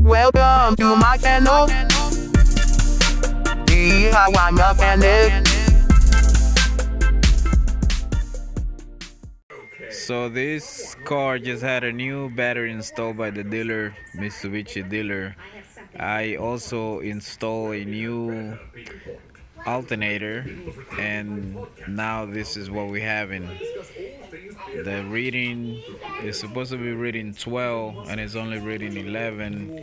Welcome to my channel. DIY mechanic. So this car just had a new battery installed by the dealer, Mitsubishi dealer. I also installed a new alternator, and now this is what we have in. The reading is supposed to be reading 12 and it's only reading 11,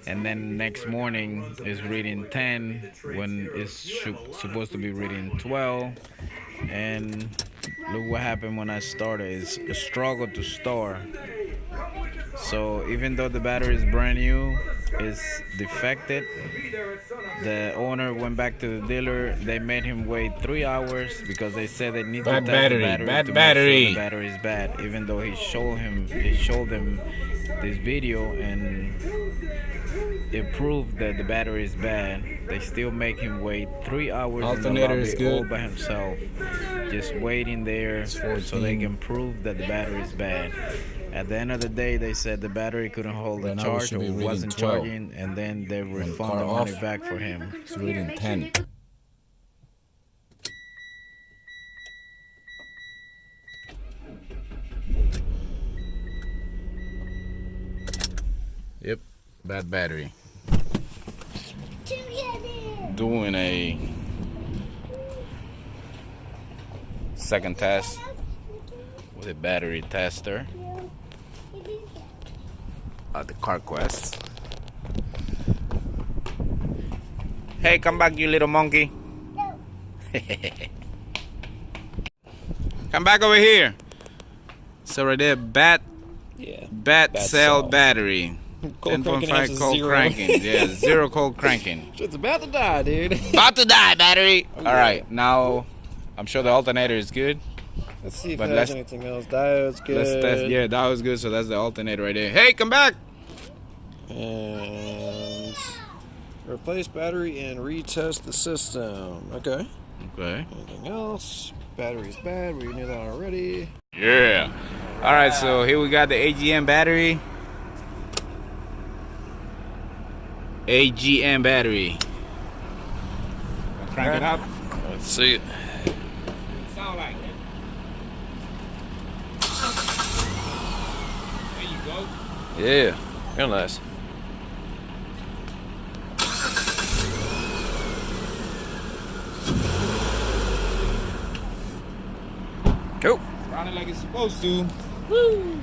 and then next morning is reading 10 when it's supposed to be reading 12. And look what happened when I started. It's a struggle to start. So even though the battery is brand new, it's defected. The owner went back to the dealer. They made him wait 3 hours because they said they need to test the battery to make sure the battery is bad. Even though he showed them this video and it proved that the battery is bad, they still make him wait 3 hours Alternator is good. all by himself, just waiting there so they can prove that the battery is bad. At the end of the day, they said the battery couldn't hold the charge or wasn't charging, and then they refund the money back for him. It's reading 10. Yep, bad battery. Doing a second test with a battery tester at the CarQuest. Hey, come back, you little monkey. Come back over here. So right there, bat cell battery. 10.5 cold cranking. Yeah, 0 cold cranking. It's about to die, dude. About to die, battery. All right, now I'm sure the alternator is good. Let's see if there's anything else. Diode's good. Let's test. Yeah, that was good. So that's the alternator right there. Hey, come back. And replace battery and retest the system. Okay. Okay. Anything else? Battery's bad. We knew that already. Yeah. All right. So here we got the AGM battery. AGM battery. Crank it up. Let's see it. Sound like it. There you go. Yeah. Real nice. Cool. Running like it's supposed to. Woo!